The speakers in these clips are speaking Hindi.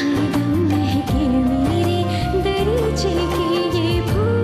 हरदम महके मेरे दरीचे के ये फूल।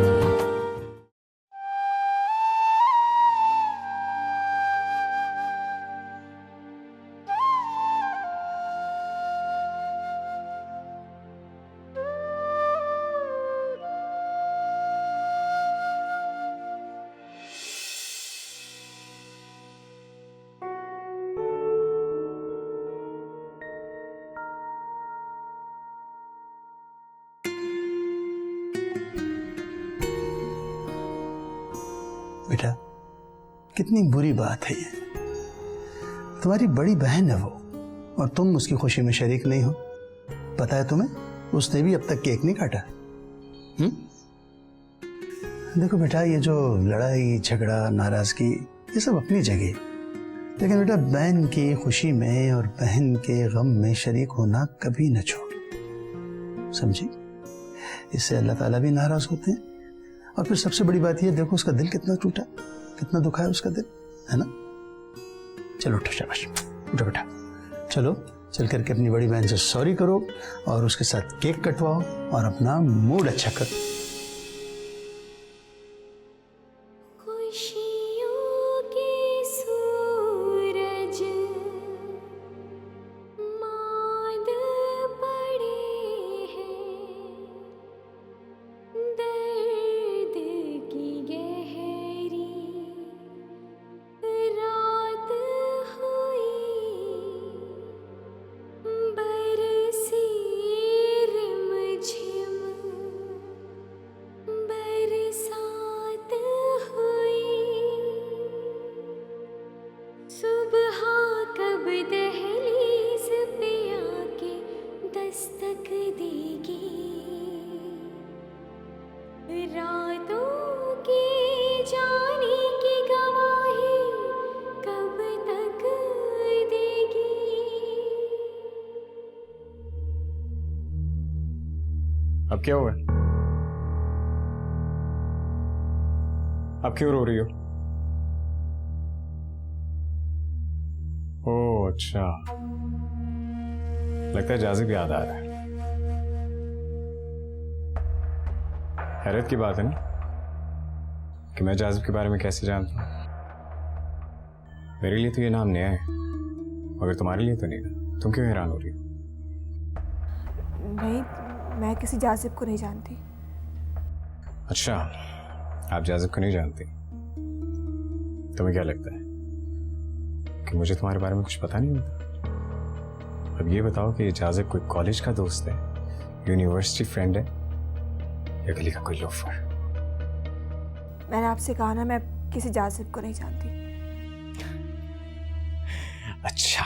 बेटा, कितनी बुरी बात है ये। तुम्हारी बड़ी बहन है वो, और तुम उसकी खुशी में शरीक नहीं हो। पता है तुम्हें, उसने भी अब तक केक नहीं काटा। देखो बेटा, ये जो लड़ाई झगड़ा नाराजगी ये सब अपनी जगह, लेकिन बेटा बहन की खुशी में और बहन के गम में शरीक होना कभी न छोड़, समझी? इससे अल्लाह ताला भी नाराज होते हैं। और फिर सबसे बड़ी बात ये, देखो उसका दिल कितना टूटा, कितना दुखा है उसका दिल, है ना? चलो उठो, शाबाश, उठो बेटा, चलो चल करके अपनी बड़ी बहन से सॉरी करो और उसके साथ केक कटवाओ और अपना मूड अच्छा करो। खुशियों के सूरज मांद पड़े हैं, दर्द की गहरी रात हुई, बरसी रिमझिम बरसात हुई, सुबह कब दहलीज पे आके दस्तक देगी, रातों की जाने की गवाही कब तक देगी। अब क्या हुआ? अब क्यों रो रही हो? ओह अच्छा, लगता है जाजिब याद आ रहा है। हैरत की बात है ना कि मैं जाजिब के बारे में कैसे जानता हूं। मेरे लिए तो ये नाम नया है, मगर तुम्हारे लिए तो नहीं ना। तुम क्यों हैरान हो रही हो? नहीं, मैं किसी जाजिब को नहीं जानती। अच्छा, आप जाजिब को नहीं जानती। तुम्हें क्या लगता है कि मुझे तुम्हारे बारे में कुछ पता नहीं होता? अब ये बताओ कि ये जाजिब कोई कॉलेज का दोस्त है, यूनिवर्सिटी फ्रेंड है, या गली का कोई लोफर? मैंने आपसे कहा ना, मैं किसी जाजिब को नहीं जानती। अच्छा,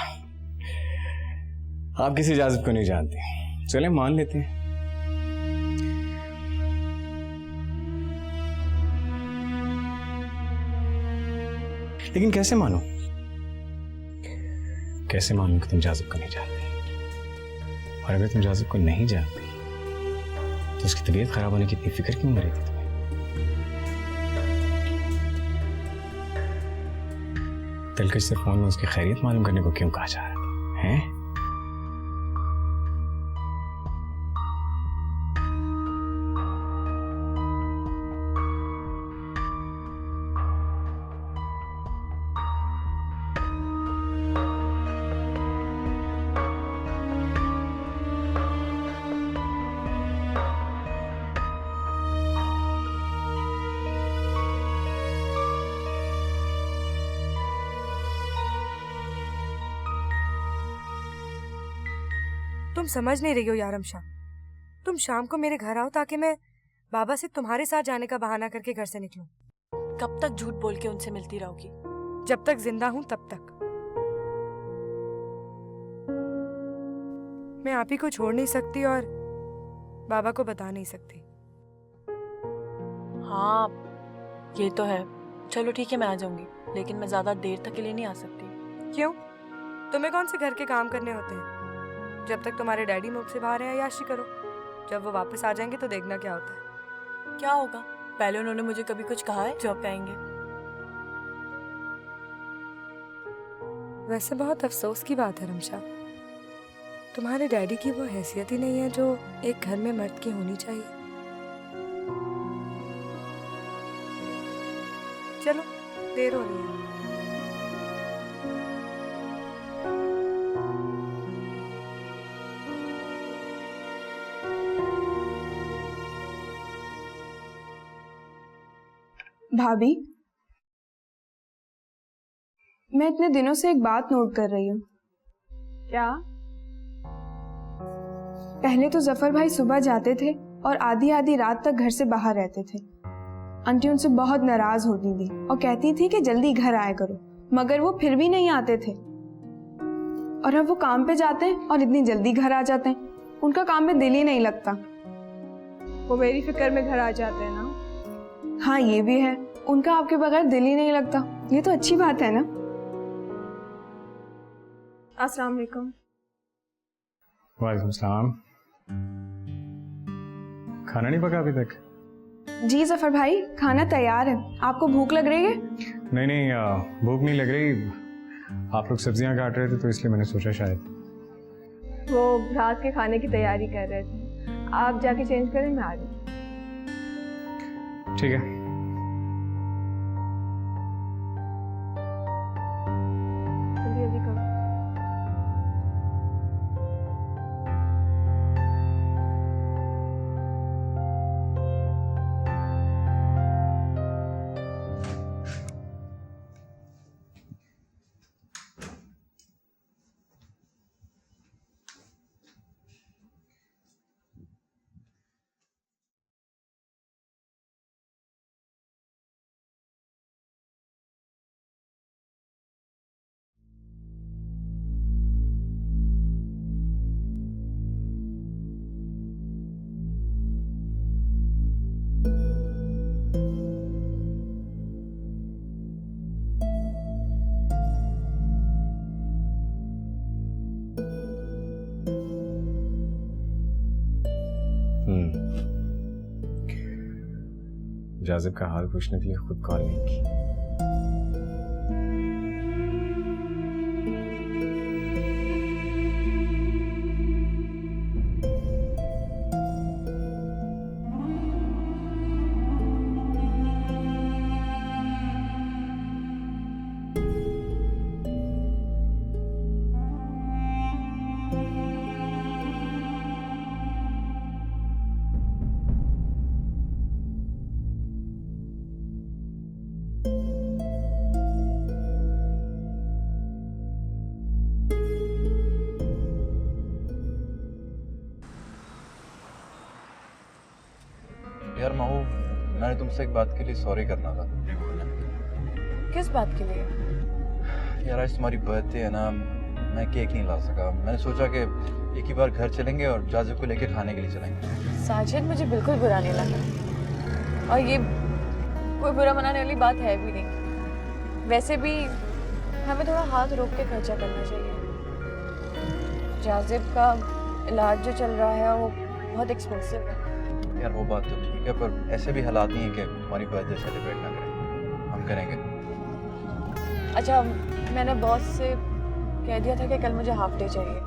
आप किसी जाजिब को नहीं जानते, चले मान लेते हैं। लेकिन कैसे मानूं? कैसे मानूं कि तुम जाजिब को नहीं जानती? और अगर तुम जाजिब को नहीं जानती तो उसकी तबीयत खराब होने की इतनी फिक्र क्यों हो रही थी तुम्हें? दिलकश से फोन में उसकी खैरियत मालूम करने को क्यों कहा जा रहा था? हैं? तुम समझ नहीं रही हो यार अमशा। तुम शाम को मेरे घर आओ ताकि मैं बाबा से तुम्हारे साथ जाने का बहाना करके घर से निकलूं। कब तक झूठ बोल के उनसे मिलती रहोगी? जब तक जिंदा हूं तब तक। मैं आप ही को छोड़ नहीं सकती और बाबा को बता नहीं सकती। हाँ ये तो है। चलो ठीक है, मैं आ जाऊंगी, लेकिन मैं ज्यादा देर तक के लिए नहीं आ सकती। क्यों? तुम्हें कौन से घर के काम करने होते हैं? जब तक तुम्हारे डैडी मुल्क से बाहर हैं याशी करो, जब वो वापस आ जाएंगे तो देखना क्या होता है। क्या होगा? पहले उन्होंने मुझे कभी कुछ कहा है जो अब कहेंगे? वैसे बहुत अफसोस की बात है रमशा, तुम्हारे डैडी की वो हैसियत ही नहीं है जो एक घर में मर्द की होनी चाहिए। चलो, देर हो रही है। भाभी, मैं इतने दिनों से एक बात नोट कर रही हूँ। क्या? पहले तो जफर भाई सुबह जाते थे और आधी आधी रात तक घर से बाहर रहते थे। आंटी उनसे बहुत नाराज होती थी और कहती थी कि जल्दी घर आया करो, मगर वो फिर भी नहीं आते थे। और अब वो काम पे जाते हैं और इतनी जल्दी घर आ जाते हैं। उनका काम में दिल ही नहीं लगता। वो मेरी फिक्र में घर आ जाते हैं ना। हाँ, ये भी है, उनका आपके बगैर दिल ही नहीं लगता। ये तो अच्छी बात है ना। अस्सलाम वालेकुम। वालेकुम सलाम। खाना नहीं पका अभी तक? जी जफर भाई, खाना तैयार है। आपको भूख लग रही है? नहीं नहीं, भूख नहीं लग रही। आप लोग सब्जियां काट रहे थे तो इसलिए मैंने सोचा शायद। वो रात के खाने की तैयारी कर रहे थे। आप जाके चेंज करें, मैं आ रही हूँ। ठीक है। जल्दी जल्दी करो। जाजिब का हाल पूछने के लिए खुद कॉल नहीं की। यार महू, मैंने तुमसे एक बात के लिए सॉरी करना था। किस बात के लिए? यार आज तुम्हारी बर्थडे है ना, मैं केक नहीं ला सका। मैंने सोचा कि एक ही बार घर चलेंगे और जाजिब को लेके खाने के लिए चलेंगे। साजिद, मुझे बिल्कुल बुरा नहीं लगा और ये कोई बुरा मनाने वाली बात है भी नहीं। वैसे भी हमें थोड़ा हाथ रोक के खर्चा करना चाहिए। जाजिब का इलाज जो चल रहा है वो बहुत एक्सपेंसिव है। यार वो बात तो ठीक है, पर ऐसे भी हालात नहीं है कि तुम्हारी बर्थडे सेलिब्रेट ना करें। हम करेंगे। अच्छा, मैंने बॉस से कह दिया था कि कल मुझे हाफ डे चाहिए।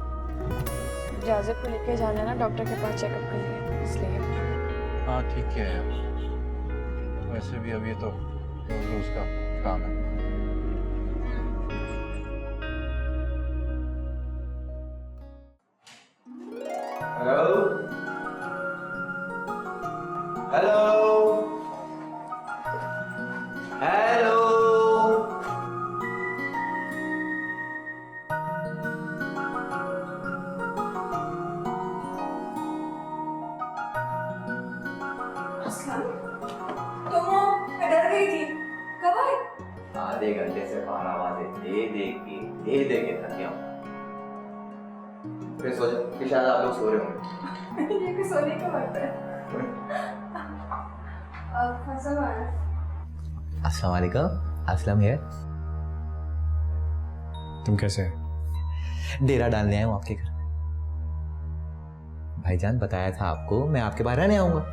जाजिब को लेके जाना है ना डॉक्टर के पास चेकअप के लिए, इसलिए। हाँ ठीक है यार, वैसे भी अब ये तो रोज का काम है। Hello hello hello. मैं डर गई थी। कब आए? आधे घंटे से 12 आवाजें दे दे के थक गया हूँ। फिर सोचा कि शायद आप लोग सो रहे होंगे। ये भी सोने का वक्त है। अस्सलाम वालेकुम, असलम है। तुम कैसे है? डेरा डालने आया हूँ आपके घर। भाईजान बताया था आपको मैं आपके पास रहने आऊंगा।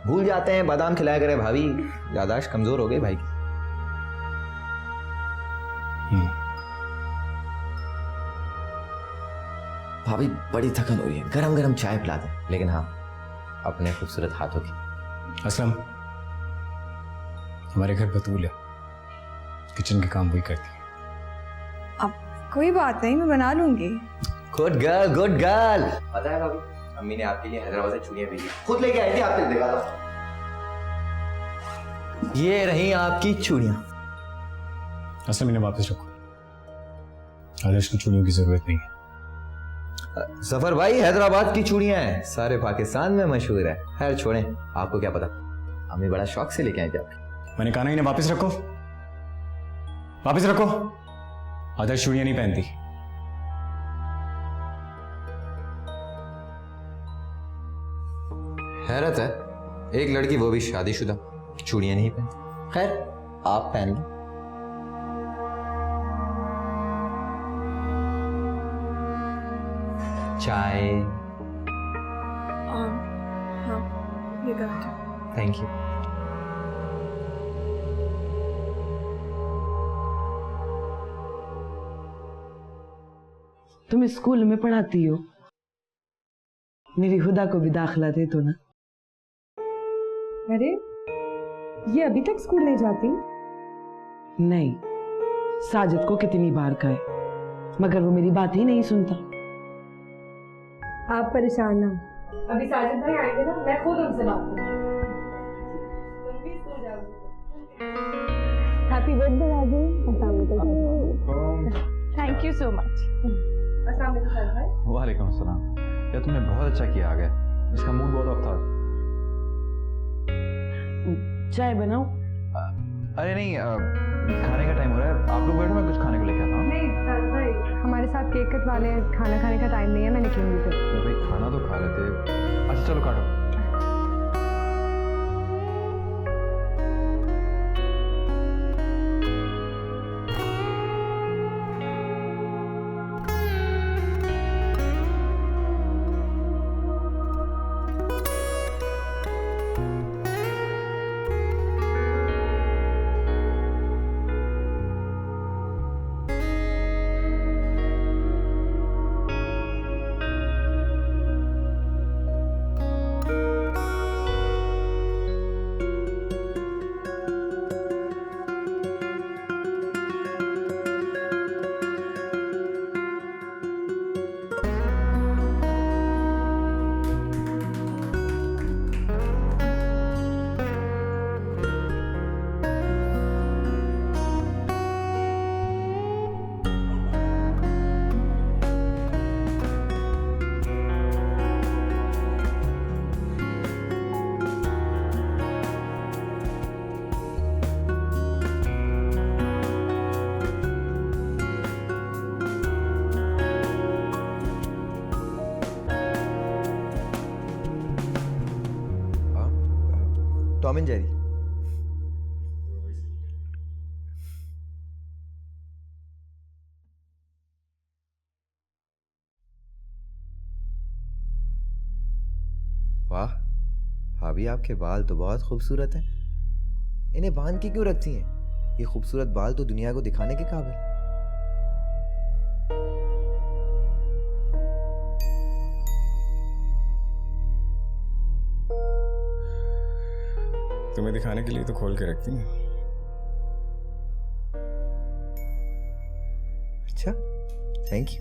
भूल जाते हैं, बादाम खिलाया करे भाभी, याददाश्त कमजोर हो गई भाई की। भाभी बड़ी थकन हो रही है, गरम गरम चाय पिला दे, लेकिन हाँ अपने खूबसूरत हाथों की। असलम, हमारे घर बतूल है, किचन के काम वही करती है। अब कोई बात नहीं, मैं बना लूंगी। Good girl, good girl. पता है भाभी, अम्मी ने आपके लिए हैदराबाद से चूड़ियां भेजी, खुद लेके आई थी, आपके लिए दिखा दो। ये रही आपकी चूड़ियां। असलम इन्हें वापस रखो, आदर्श को चूड़ियों की जरूरत नहीं है। जफर भाई, हैदराबाद की चूड़ियां हैं, सारे पाकिस्तान में मशहूर है। खैर छोड़ें, आपको क्या पता, अम्मी बड़ा शौक से लेके आई थी आपके। मैंने कहा ना इन्हें वापस रखो, वापस रखो। आदर्श चूड़ियां नहीं पहनती। हैरत है, एक लड़की वो भी शादीशुदा चूड़ियां नहीं पहनती। खैर आप पहन लो। चाय। हाँ, ये कर दो। Thank you. तुम स्कूल में पढ़ाती हो, मेरी खुदा को भी दाखिला दे दो ना। अरे ये अभी तक स्कूल नहीं जाती? नहीं, साजिद को कितनी बार कहे, मगर वो मेरी बात ही नहीं सुनता। आप परेशान ना हो, अभी साजिद भाई आएंगे ना, मैं खुद उनसे बात करूंगी। Happy birthday Raju. Thank you so much. अस्सलाम वालेकुम साजिद भाई। वालेकुम अस्सलाम। यार तुमने बहुत अच्छा किया आ गए, इसका मूड बहुत ऑफ था। चाय बनाओ? अरे नहीं, खाने का टाइम हो रहा है, आप लोग बैठो, मैं कुछ खाने को लेके आता हूँ। नहीं साजिद भाई, हमारे साथ केक कटवाने, खाना खाने का टाइम नहीं है, मैं निकलूंगी फिर। भाई खाना तो खा रहे थे। अच्छा चलो काटो। Tom and Jerry. वाह भाभी, आपके बाल तो बहुत खूबसूरत हैं। इन्हें बांध के क्यों रखती हैं? ये खूबसूरत बाल तो दुनिया को दिखाने के काबिल। तुम्हें दिखाने के लिए तो खोल के रखती हैं। अच्छा, थैंक यू।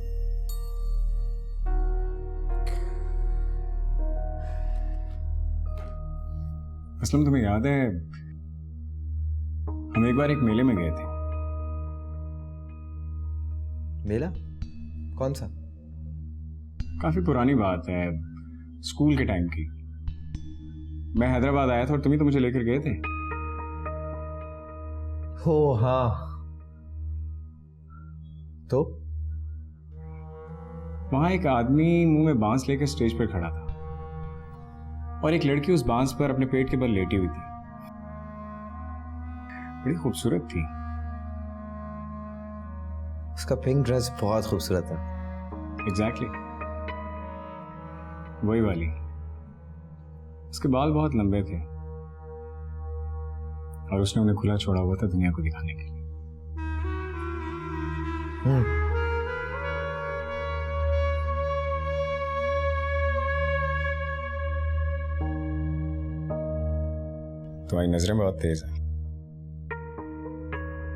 असलम तुम्हें याद है, हम एक बार एक मेले में गए थे। मेला? कौन सा? काफी पुरानी बात है, स्कूल के टाइम की। मैं हैदराबाद आया था और तुम ही तो मुझे लेकर गए थे। हो हाँ, तो वहां एक आदमी मुंह में बांस लेकर स्टेज पर खड़ा था और एक लड़की उस बांस पर अपने पेट के बल लेटी हुई थी। बड़ी खूबसूरत थी। उसका पिंक ड्रेस बहुत खूबसूरत था। एग्जैक्टली, वही वाली। उसके बाल बहुत लंबे थे और उसने उन्हें खुला छोड़ा हुआ था दुनिया को दिखाने के लिए। तुम्हारी नजरें बहुत तेज हैं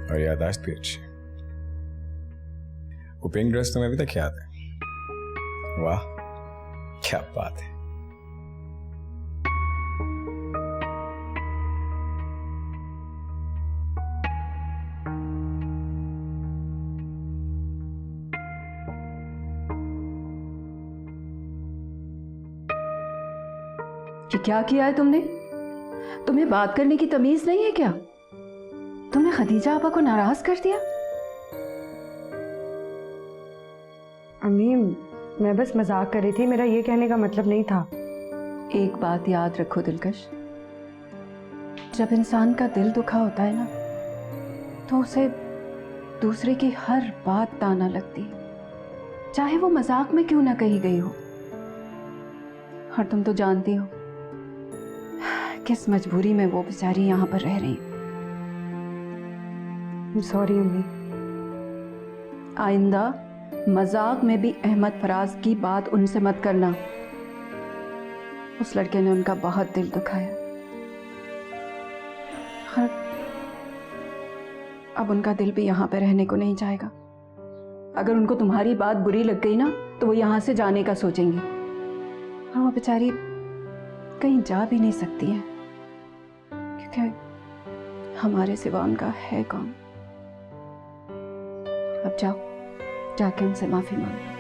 और याददाश्त भी अच्छी है। वो पिंक ड्रेस तुम्हें अभी तक याद है? वाह, क्या बात है। ये क्या किया है तुमने? तुम्हें बात करने की तमीज नहीं है क्या? तुमने खदीजा आपा को नाराज कर दिया। अम्मी, मैं बस मजाक कर रही थी, मेरा ये कहने का मतलब नहीं था। एक बात याद रखो दिलकश, जब इंसान का दिल दुखा होता है ना, तो उसे दूसरे की हर बात ताना लगती है, चाहे वो मजाक में क्यों ना कही गई हो। और तुम तो जानती हो किस मजबूरी में वो बेचारी यहाँ पर रह रही। सॉरी अम्मी। आइंदा मजाक में भी अहमद फराज की बात उनसे मत करना। उस लड़के ने उनका बहुत दिल दुखाया और अब उनका दिल भी यहाँ पे रहने को नहीं चाहेगा। अगर उनको तुम्हारी बात बुरी लग गई ना, तो वो यहाँ से जाने का सोचेंगे और वो बेचारी कहीं जा भी नहीं सकती है, क्योंकि हमारे सिवा उनका है कौन। अब जाओ, जाके उनसे माफी मांगो।